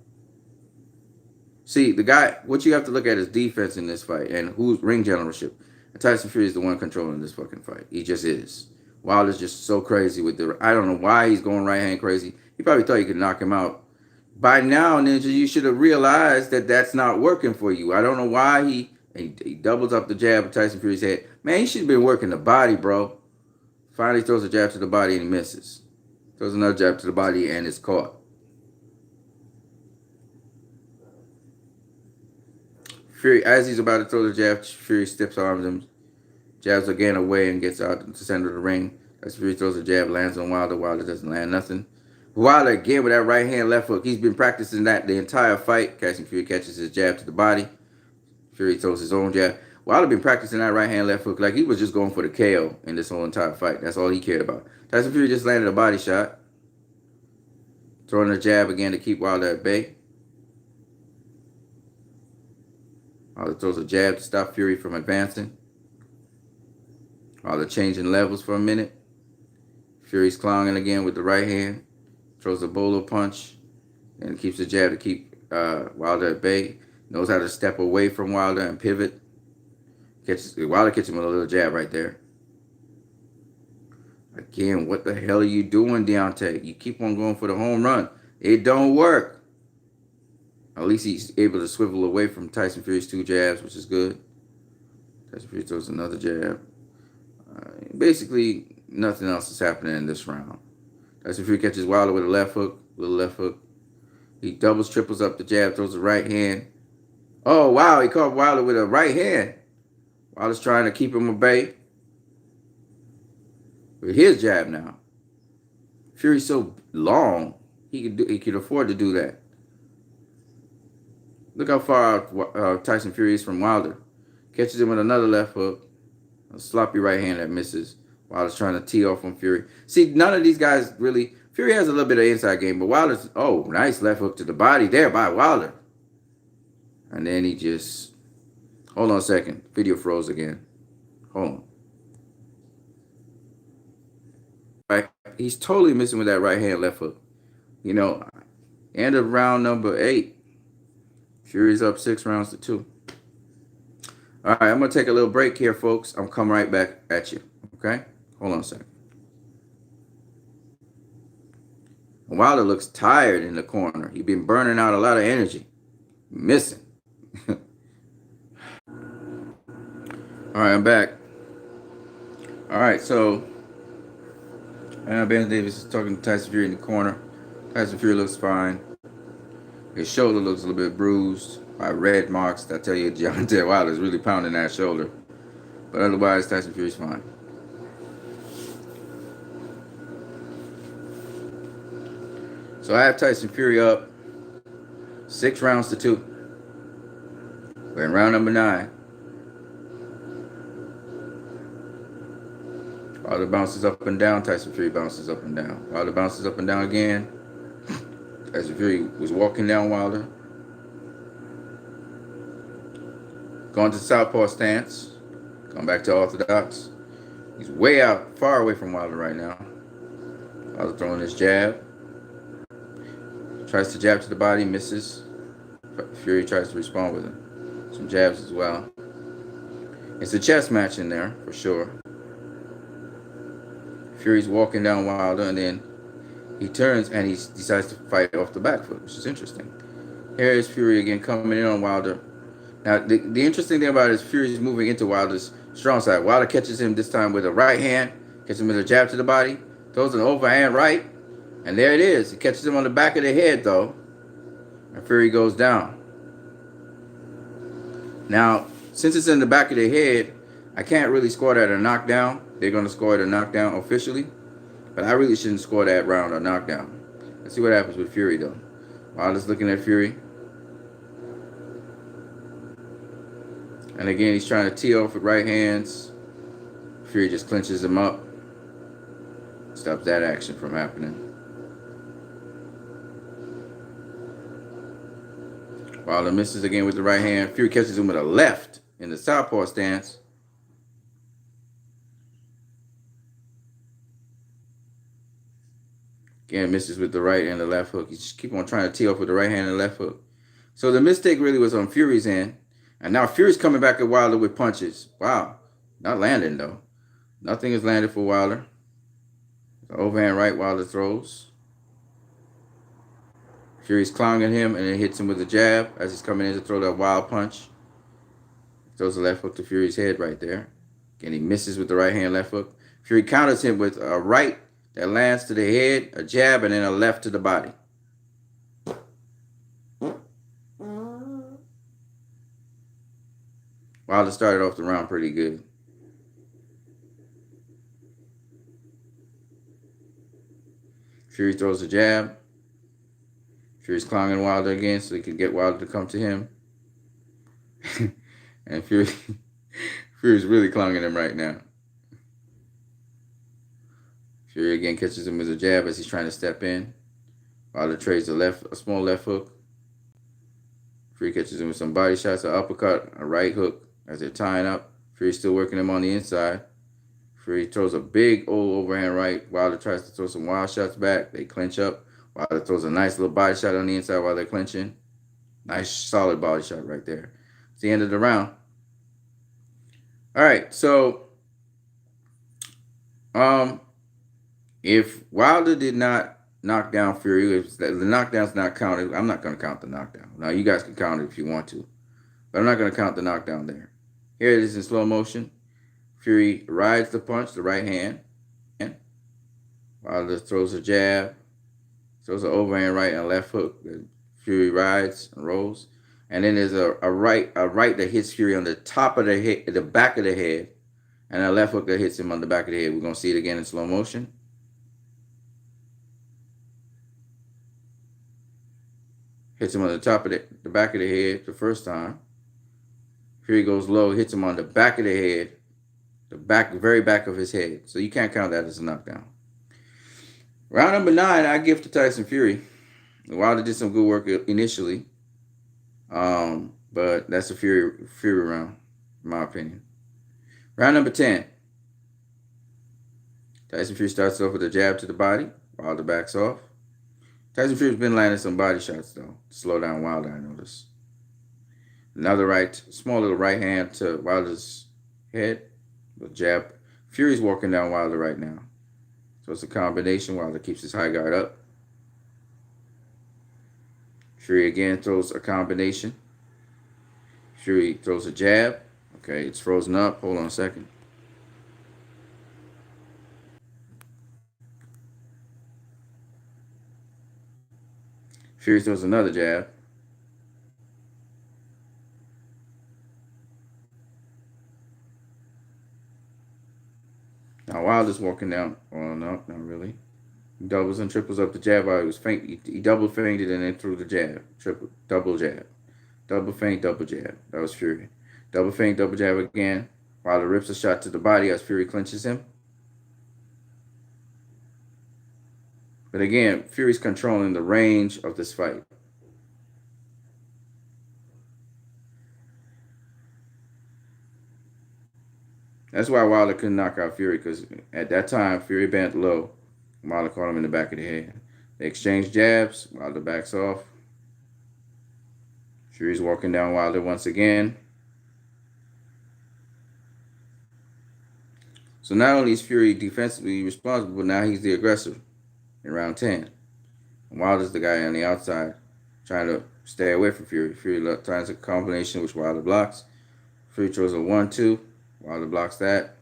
See, the guy, what you have to look at is defense in this fight and who's ring generalship. And Tyson Fury is the one controlling this fucking fight. He just is. Wilder's just so crazy with I don't know why he's going right hand crazy. He probably thought you could knock him out. By now, Ninja, you should have realized that that's not working for you. I don't know why he doubles up the jab of Tyson Fury's head. Man, he should have been working the body, bro. Finally throws a jab to the body and he misses. Throws another jab to the body and it's caught. Fury, as he's about to throw the jab, Fury stiff arms him. Jabs again away and gets out to the center of the ring. As Fury throws a jab, lands on Wilder. Wilder doesn't land nothing. Wilder again with that right hand left hook. He's been practicing that the entire fight. Tyson Fury catches his jab to the body. Fury throws his own jab. Wilder been practicing that right hand left hook like he was just going for the KO in this whole entire fight. That's all he cared about. Tyson Fury just landed a body shot. Throwing a jab again to keep Wilder at bay. Wilder throws a jab to stop Fury from advancing. Wilder changing levels for a minute. Fury's clawing again with the right hand. Throws a bowler punch. And keeps the jab to keep Wilder at bay. Knows how to step away from Wilder and pivot. Wilder catches him with a little jab right there. Again, what the hell are you doing, Deontay? You keep on going for the home run. It don't work. At least he's able to swivel away from Tyson Fury's 2 jabs, which is good. Tyson Fury throws another jab. Basically, nothing else is happening in this round. Tyson Fury catches Wilder with a left hook, little left hook. He doubles, triples up the jab, throws the right hand. Oh, wow, he caught Wilder with a right hand. Wilder's trying to keep him at bay. With his jab now. Fury's so long, he could afford to do that. Look how far Tyson Fury is from Wilder. Catches him with another left hook. A sloppy right hand that misses. Wilder's trying to tee off on Fury. See, none of these guys really... Fury has a little bit of inside game, but Wilder's... Oh, nice left hook to the body there by Wilder. And then he just... Hold on a second. Video froze again. Hold on. Right. He's totally missing with that right hand left hook. You know, end of round number 8. Fury's up 6 rounds to 2. All right, I'm going to take a little break here, folks. I'm coming right back at you, okay? Hold on a second. Wilder looks tired in the corner. He's been burning out a lot of energy. Missing. All right, I'm back. All right, so Ben Davis is talking to Tyson Fury in the corner. Tyson Fury looks fine. His shoulder looks a little bit bruised by red marks. That tell you Deontay Wilder is really pounding that shoulder. But otherwise, Tyson Fury's fine. So I have Tyson Fury up 6 rounds to 2. We're in round number 9. Wilder bounces up and down. Tyson Fury bounces up and down. Wilder bounces up and down again. Tyson Fury was walking down Wilder. Going to southpaw stance. Going back to orthodox. He's way out, far away from Wilder right now. Wilder throwing his jab. Tries to jab to the body, misses. Fury tries to respond with some jabs as well. It's a chess match in there, for sure. Fury's walking down Wilder, and then he turns and he decides to fight off the back foot, which is interesting. Here is Fury again coming in on Wilder. Now, the interesting thing about it is Fury's moving into Wilder's strong side. Wilder catches him this time with a right hand, catches him with a jab to the body, throws an overhand right, and there it is. He catches him on the back of the head, though, and Fury goes down. Now, since it's in the back of the head, I can't really score that a knockdown. They're going to score it a knockdown officially, but I really shouldn't score that round a knockdown. Let's see what happens with Fury, though. Wilder's looking at Fury. And again, he's trying to tee off with right hands. Fury just clinches him up. Stops that action from happening. Wilder misses again with the right hand. Fury catches him with a left in the southpaw stance. Again, misses with the right and the left hook. He just keep on trying to tee off with the right hand and the left hook. So the mistake really was on Fury's end. And now Fury's coming back at Wilder with punches. Wow. Not landing, though. Nothing is landed for Wilder. The overhand right Wilder throws. Fury's clowning him and then hits him with a jab as he's coming in to throw that wild punch. Throws a left hook to Fury's head right there. Again, he misses with the right hand left hook. Fury counters him with a right that lands to the head, a jab, and then a left to the body. Wilder started off the round pretty good. Fury throws a jab. Fury's clowning Wilder again so he can get Wilder to come to him. And Fury's really clowning him right now. Fury again catches him with a jab as he's trying to step in. Wilder trades a small left hook. Fury catches him with some body shots, an uppercut, a right hook as they're tying up. Fury's still working him on the inside. Fury throws a big old overhand right. Wilder tries to throw some wild shots back. They clinch up. Wilder throws a nice little body shot on the inside while they're clinching. Nice solid body shot right there. It's the end of the round. All right, so if Wilder did not knock down Fury, if the knockdown's not counted, I'm not going to count the knockdown. Now, you guys can count it if you want to, but I'm not going to count the knockdown there. Here it is in slow motion. Fury rides the punch, the right hand. Wilder throws a jab, throws an overhand right and a left hook. Fury rides and rolls. And then there's a right that hits Fury on the top of the head, the back of the head, and a left hook that hits him on the back of the head. We're going to see it again in slow motion. Hits him on the top of the back of the head the first time. Fury goes low, hits him on the back of the head, the very back of his head. So you can't count that as a knockdown. Round number 9, I give to Tyson Fury. Wilder did some good work initially. But that's a Fury round, in my opinion. Round number 10. Tyson Fury starts off with a jab to the body. Wilder backs off. Tyson Fury's been landing some body shots, though, to slow down Wilder, I noticed. Another small little right hand to Wilder's head. The jab. Fury's walking down Wilder right now. So it's a combination. Wilder keeps his high guard up. Fury again throws a combination. Fury throws a jab. Okay, it's frozen up. Hold on a second. Fury throws another jab. Now Wilder's walking down. Oh, no, not really. He doubles and triples up the jab while he was feint. He double feinted and then threw the jab. Triple, double jab. Double feint, double jab. That was Fury. Double feint, double jab again. Wilder rips a shot to the body as Fury clinches him. But again, Fury's controlling the range of this fight. That's why Wilder couldn't knock out Fury, because at that time, Fury bent low. Wilder caught him in the back of the head. They exchanged jabs. Wilder backs off. Fury's walking down Wilder once again. So not only is Fury defensively responsible, but now he's the aggressor in round 10. And Wilder's the guy on the outside trying to stay away from Fury. Fury tries a combination which Wilder blocks. Fury throws a 1-2. Wilder blocks that.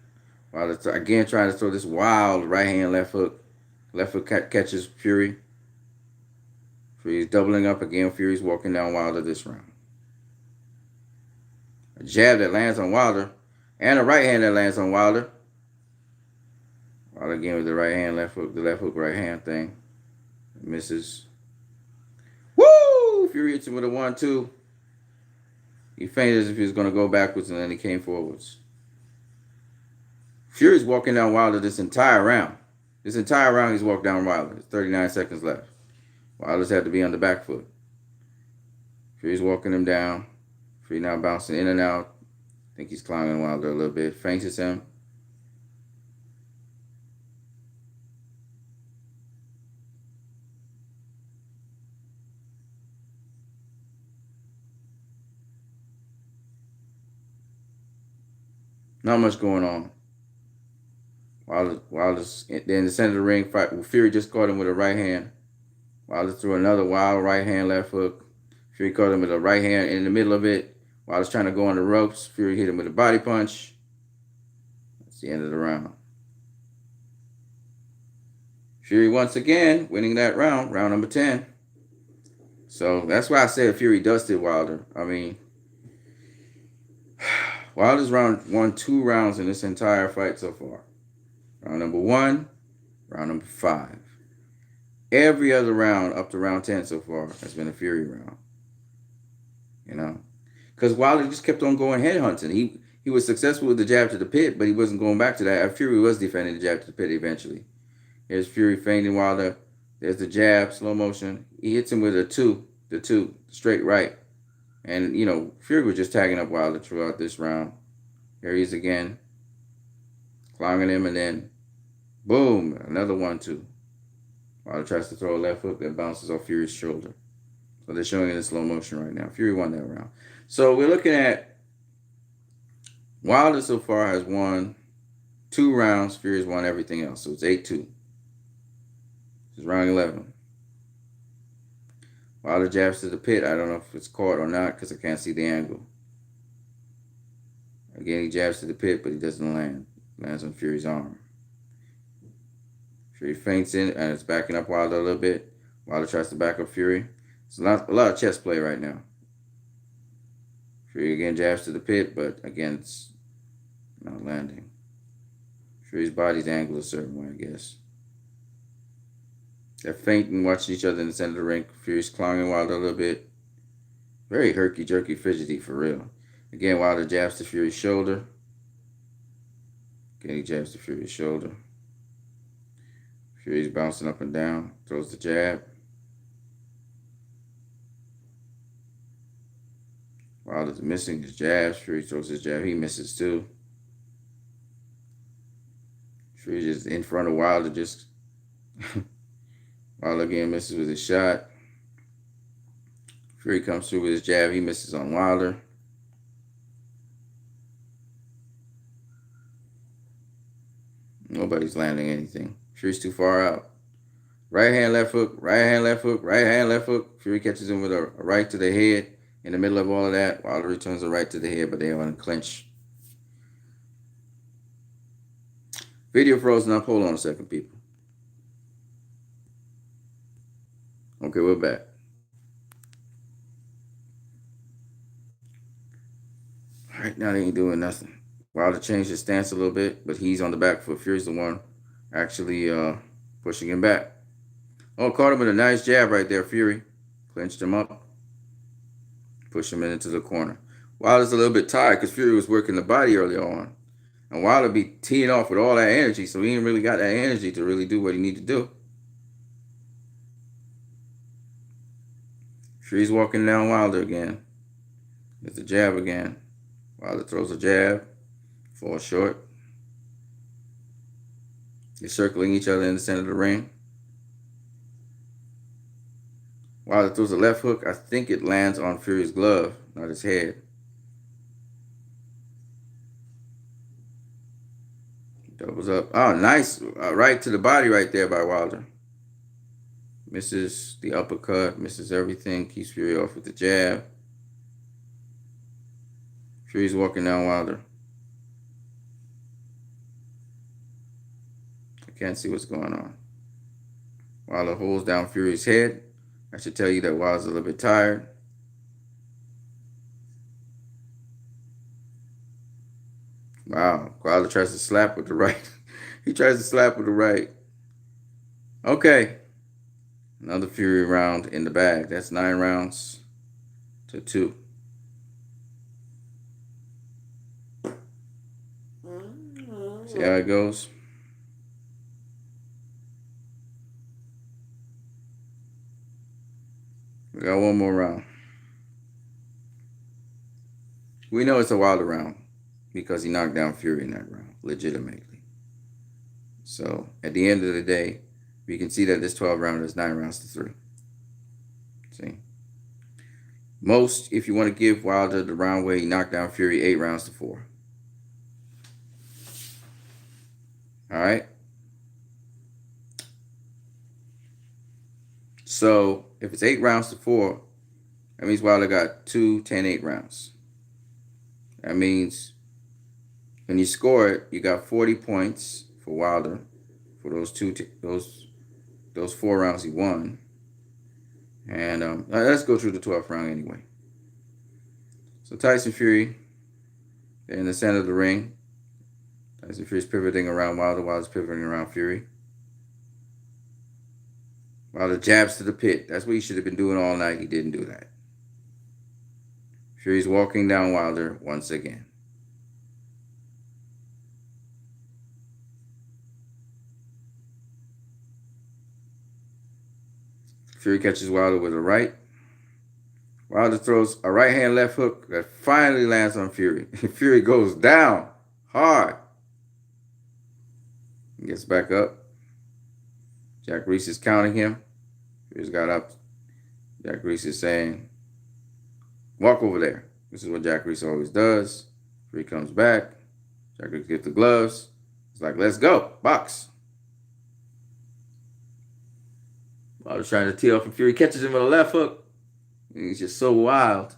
Wilder again trying to throw this wild right hand left hook. Left hook catches Fury. Fury's doubling up again. Fury's walking down Wilder this round. A jab that lands on Wilder. And a right hand that lands on Wilder. Wilder again with the right hand, left hook, the left hook, right hand thing. Misses. Woo! Fury hits him with a 1-2. He feinted as if he was going to go backwards, and then he came forwards. Fury's walking down Wilder this entire round. This entire round he's walked down Wilder. There's 39 seconds left. Wilder's had to be on the back foot. Fury's walking him down. Fury now bouncing in and out. I think he's climbing Wilder a little bit. Feints him. Not much going on. Wilder's in the center of the ring fight. Fury just caught him with a right hand. Wilder threw another wild right hand left hook. Fury caught him with a right hand in the middle of it. Wilder's trying to go on the ropes. Fury hit him with a body punch. That's the end of the round. Fury once again winning that round, round number 10. So that's why I said Fury dusted Wilder. I mean, Wilder's won 2 rounds in this entire fight so far. Round number 1, round number 5. Every other round up to round 10 so far has been a Fury round. You know? Because Wilder just kept on going headhunting. He was successful with the jab to the pit, but he wasn't going back to that. Fury was defending the jab to the pit eventually. Here's Fury feinting Wilder. There's the jab, slow motion. He hits him with the two, straight right. And, you know, Fury was just tagging up Wilder throughout this round. Here he is again. Climbing him, and then, boom, another 1-2. Wilder tries to throw a left hook that bounces off Fury's shoulder. So they're showing it in slow motion right now. Fury won that round. So we're looking at Wilder so far has won 2 rounds. Fury's won everything else. So it's 8-2. This is round 11. Wilder jabs to the pit. I don't know if it's caught or not because I can't see the angle. Again, he jabs to the pit, but he doesn't land. Lands on Fury's arm. Fury feints in, and it's backing up Wilder a little bit. Wilder tries to back up Fury. It's a lot of chess play right now. Fury again jabs to the pit, but again, it's not landing. Fury's body's angled a certain way, I guess. They're feinting, watching each other in the center of the ring. Fury's clawing Wilder a little bit. Very herky-jerky, fidgety for real. Again, Wilder jabs to Fury's shoulder. Again, he jabs to Fury's shoulder. Fury's bouncing up and down. Throws the jab. Wilder's missing his jabs. Fury throws his jab. He misses too. Fury just in front of Wilder. Just Wilder again misses with his shot. Fury comes through with his jab. He misses on Wilder. Nobody's landing anything. Fury's too far out. Right hand, left hook, right hand, left hook, right hand, left hook. Fury catches him with a right to the head. In the middle of all of that, Wilder returns a right to the head, but they want to clinch. Video frozen up. Hold on a second, people. Okay, we're back. All right, now they ain't doing nothing. Wilder changed his stance a little bit, but he's on the back foot. Fury's the one actually pushing him back. Oh, caught him with a nice jab right there, Fury. Clinched him up. Pushed him into the corner. Wilder's a little bit tired because Fury was working the body earlier on. And Wilder be teeing off with all that energy, so he ain't really got that energy to really do what he need to do. Fury's walking down Wilder again. There's the jab again. Wilder throws a jab. Falls short. They're circling each other in the center of the ring. Wilder throws a left hook. I think it lands on Fury's glove, not his head. Doubles up. Oh, nice. Right to the body right there by Wilder. Misses the uppercut, misses everything. Keeps Fury off with the jab. Fury's walking down Wilder. I can't see what's going on. Wilder holds down Fury's head. I should tell you that Wilder's a little bit tired. Wow. Wilder tries to slap with the right. He tries to slap with the right. Okay. Another Fury round in the bag. That's 9 rounds to 2. See how it goes? We got one more round. We know it's a Wilder round because he knocked down Fury in that round, legitimately. So at the end of the day, we can see that this 12 round is 9 rounds to 3. See? Most, if you want to give Wilder the round where he knocked down Fury, 8 rounds to 4. All right? So if it's 8 rounds to 4, that means Wilder got 2 10-8 rounds. That means when you score it, you got 40 points for Wilder for those 4 rounds he won. And let's go through the 12th round anyway. So Tyson Fury, they're in the center of the ring. Tyson Fury's pivoting around Wilder. Wilder's pivoting around Fury. Wilder jabs to the pit. That's what he should have been doing all night. He didn't do that. Fury's walking down Wilder once again. Fury catches Wilder with a right. Wilder throws a right hand left hook that finally lands on Fury. Fury goes down hard. He gets back up. Jack Reese is counting him. Fury's got up. Jack Reese is saying, walk over there. This is what Jack Reese always does. Fury comes back. Jack Reese gets the gloves. He's like, let's go. Box. Wilder's trying to tee off, and Fury catches him with a left hook. And he's just so wild.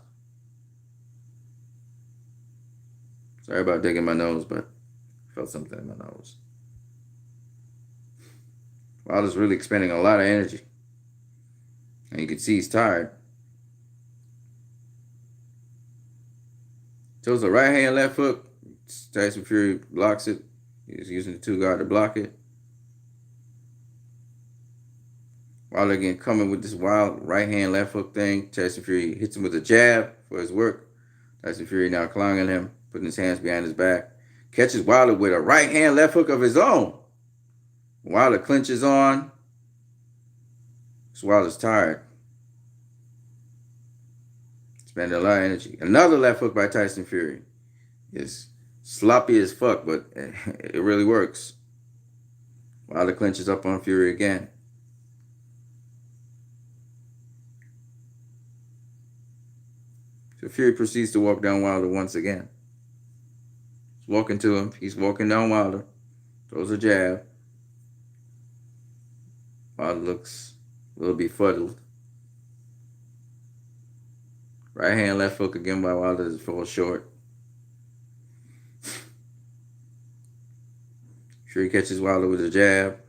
Sorry about digging my nose, but I felt something in my nose. Wilder's really expending a lot of energy. And you can see he's tired. Throws a right hand left hook. Tyson Fury blocks it. He's using the 2 guard to block it. Wilder again coming with this wild right hand left hook thing. Tyson Fury hits him with a jab for his work. Tyson Fury now clanging him, putting his hands behind his back. Catches Wilder with a right hand left hook of his own. Wilder clinches on. So Wilder's tired. Spending a lot of energy. Another left hook by Tyson Fury. It's sloppy as fuck, but it really works. Wilder clinches up on Fury again. So Fury proceeds to walk down Wilder once again. He's walking to him. He's walking down Wilder. Throws a jab. Wilder looks a little befuddled. Right hand left hook again by Wilder to fall short. Fury catches Wilder with a jab.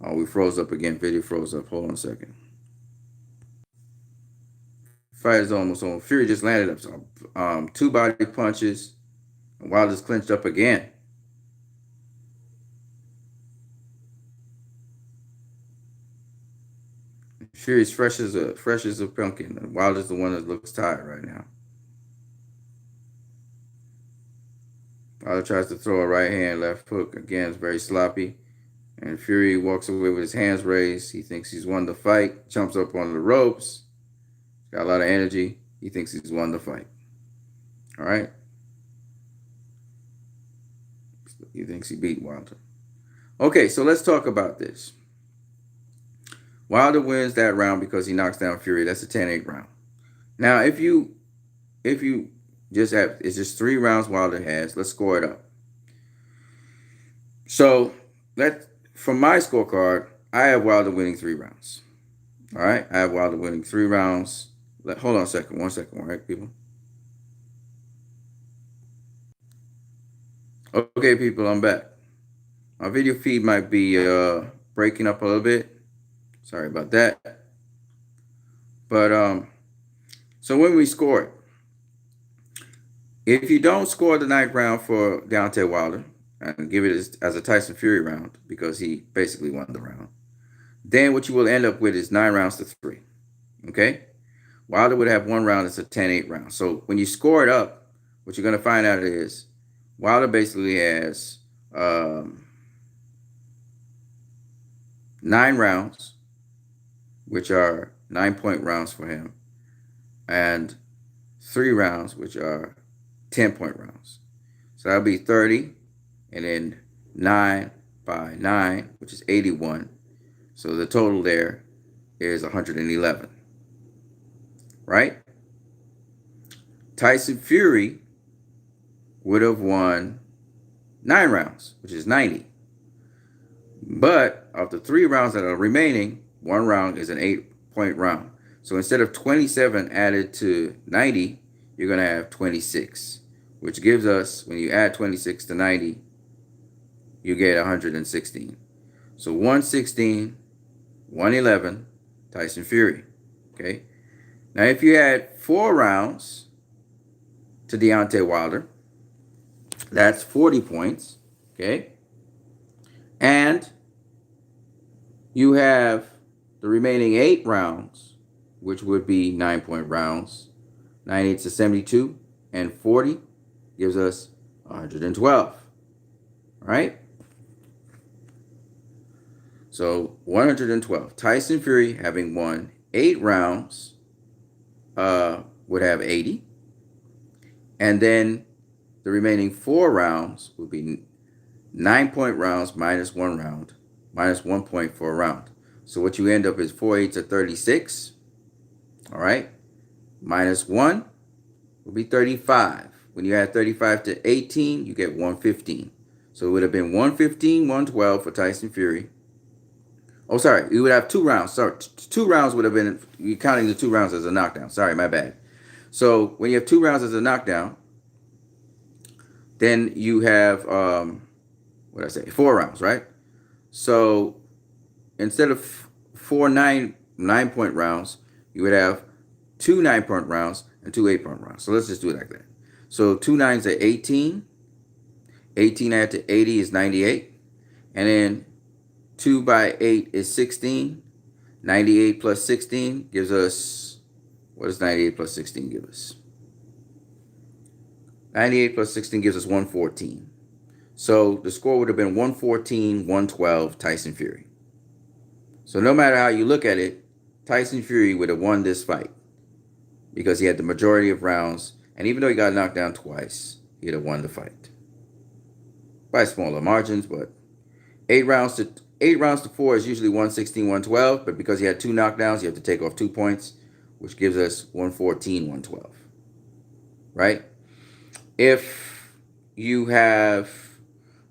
Oh, we froze up again. Video froze up. Hold on a second. Fight is almost on. Fury just landed up 2 body punches. And Wilder's clinched up again. Fury's fresh as a pumpkin. Wilder's the one that looks tired right now. Wilder tries to throw a right hand, left hook. Again, it's very sloppy. And Fury walks away with his hands raised. He thinks he's won the fight. Jumps up on the ropes. Got a lot of energy. He thinks he's won the fight. All right. He thinks he beat Wilder. Okay, so let's talk about this. Wilder wins that round because he knocks down Fury. That's a 10-8 round. Now, if you just have, it's just 3 rounds Wilder has. Let's score it up. So from my scorecard, I have Wilder winning 3 rounds. All right, I have Wilder winning 3 rounds. Hold on a second, 1 second, all right, people. Okay, people, I'm back. My video feed might be breaking up a little bit. Sorry about that. But so when we score it, if you don't score the 9th round for Deontay Wilder and give it as a Tyson Fury round because he basically won the round, then what you will end up with is 9 rounds to 3. Okay? Wilder would have 1 round. It's a 10-8 round. So when you score it up, what you're going to find out is Wilder basically has 9 rounds, which are 9-point rounds for him, and 3 rounds, which are 10-point rounds. So that'll be 30, and then 9 by 9, which is 81. So the total there is 111. Right? Tyson Fury would have won 9 rounds, which is 90. But of the 3 rounds that are remaining, 1 round is an 8-point round. So instead of 27 added to 90, you're going to have 26, which gives us, when you add 26 to 90, you get 116. So 116, 111, Tyson Fury. Okay. Now, if you add 4 rounds to Deontay Wilder, that's 40 points. Okay. And you have the remaining 8 rounds, which would be 9-point rounds. 98 to 72 and 40 gives us 112. All right? So 112. Tyson Fury, having won 8 rounds, would have 80. And then the remaining 4 rounds would be 9-point rounds minus 1 round, minus 1 point for a round. So what you end up is 4 8s are 36. All right? Minus 1 will be 35. When you add 35 to 18, you get 115. So it would have been 115, 112 for Tyson Fury. Oh, sorry. You would have 2 rounds. Sorry, 2 rounds would have been, you're counting the 2 rounds as a knockdown. Sorry, my bad. So when you have 2 rounds as a knockdown, then you have, 4 rounds, right? So instead of 4 9-point rounds, you would have 2 9-point rounds and 2 8-point rounds. So let's just do it like that. So 2 9s are 18. 18 added to 80 is 98. And then 2 by 8 is 16. 98 plus 16 gives us, what does 98 plus 16 give us? 98 plus 16 gives us 114. So the score would have been 114, 112, Tyson Fury. So no matter how you look at it, Tyson Fury would have won this fight because he had the majority of rounds. And even though he got knocked down twice, he'd have won the fight by smaller margins. But 8 rounds to 4 is usually 116, 112. But because he had 2 knockdowns, you have to take off 2 points, which gives us 114, 112. Right? If you have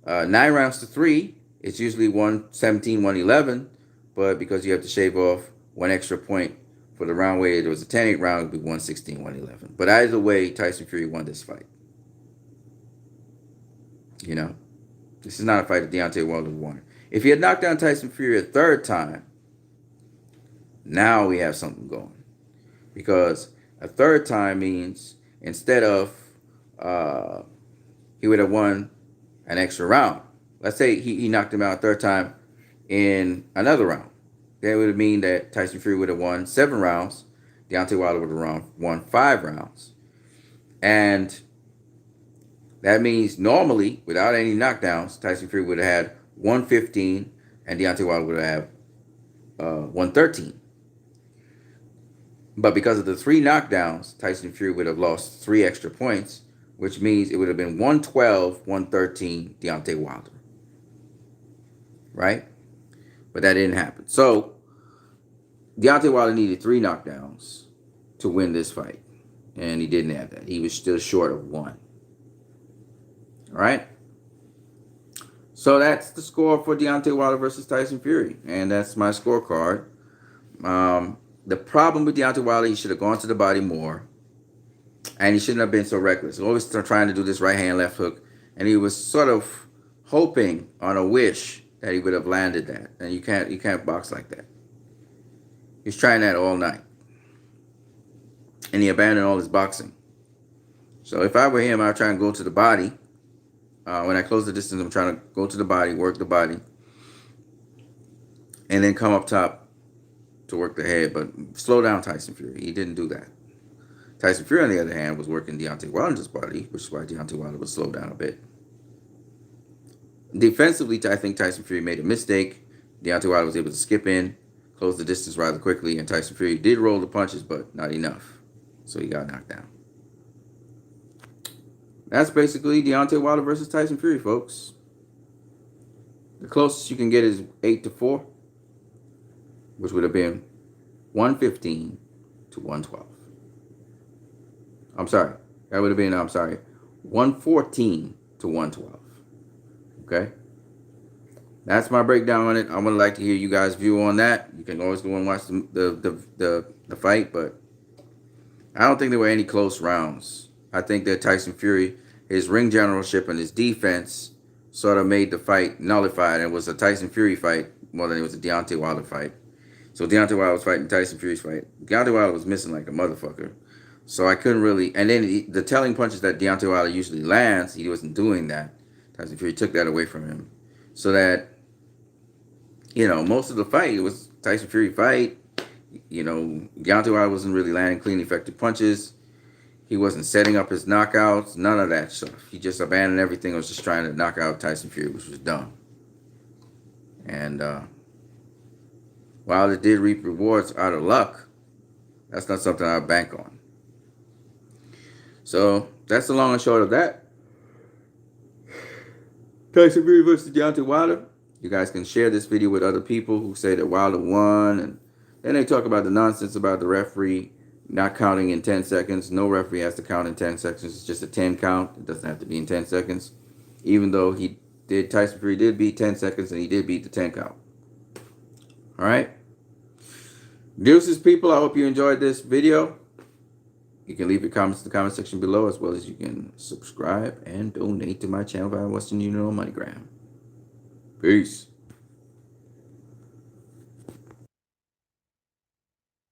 9 rounds to 3, it's usually 117, 111. But because you have to shave off 1 extra point for the round where it was a 10-8 round, it would be 116, 111. But either way, Tyson Fury won this fight. You know, this is not a fight that Deontay Wilder won. If he had knocked down Tyson Fury a 3rd time, now we have something going. Because a 3rd time means instead of he would have won an extra round. Let's say he knocked him out a 3rd time in another round. that would mean that Tyson Fury would have won 7 rounds. Deontay Wilder would have won 5 rounds. And that means normally, without any knockdowns, Tyson Fury would have had 115 and Deontay Wilder would have 113. But because of the 3 knockdowns, Tyson Fury would have lost 3 extra points, which means it would have been 112, 113 Deontay Wilder. Right? But that didn't happen. So, Deontay Wilder needed 3 knockdowns to win this fight. And he didn't have that. He was still short of 1. All right? So that's the score for Deontay Wilder versus Tyson Fury. And that's my scorecard. The problem with Deontay Wilder, he should have gone to the body more. And he shouldn't have been so reckless. Always trying to do this right hand, left hook. And he was sort of hoping on a wish that he would have landed that. And you can't box like that. He's trying that all night. And he abandoned all his boxing. So if I were him, I'd try and go to the body. When I close the distance, I'm trying to go to the body, work the body. And then come up top to work the head. But slow down Tyson Fury. He didn't do that. Tyson Fury, on the other hand, was working Deontay Wilder's body, which is why Deontay Wilder was slowed down a bit. Defensively, I think Tyson Fury made a mistake. Deontay Wilder was able to skip in, close the distance rather quickly, and Tyson Fury did roll the punches, but not enough. So he got knocked down. That's basically Deontay Wilder versus Tyson Fury, folks. The closest you can get is 8-4, which would have been 115 to 112. I'm sorry. That would have been, 114 to 112. Okay? That's my breakdown on it. I would like to hear you guys' view on that. You can always go and watch the fight, but I don't think there were any close rounds. I think that Tyson Fury, his ring generalship and his defense sort of made the fight nullified. It was a Tyson Fury fight more than it was a Deontay Wilder fight. So Deontay Wilder was fighting Tyson Fury's fight. Deontay Wilder was missing like a motherfucker. So I couldn't really... And then the telling punches that Deontay Wilder usually lands, he wasn't doing that. Tyson Fury took that away from him. So that, most of the fight, it was Tyson Fury fight. Deontay Wilder wasn't really landing clean, effective punches. He wasn't setting up his knockouts. None of that stuff. He just abandoned everything. Was just trying to knock out Tyson Fury, which was dumb. And while it did reap rewards out of luck, that's not something I bank on. So that's the long and short of that. Tyson Fury versus Deontay Wilder. You guys can share this video with other people who say that Wilder won. And then they talk about the nonsense about the referee not counting in 10 seconds. No referee has to count in 10 seconds. It's just a 10 count. It doesn't have to be in 10 seconds. Even though Tyson Fury did beat 10 seconds and he did beat the 10 count. All right. Deuces, people. I hope you enjoyed this video. You can leave your comments in the comment section below, as well as you can subscribe and donate to my channel via Western Union or MoneyGram. Peace.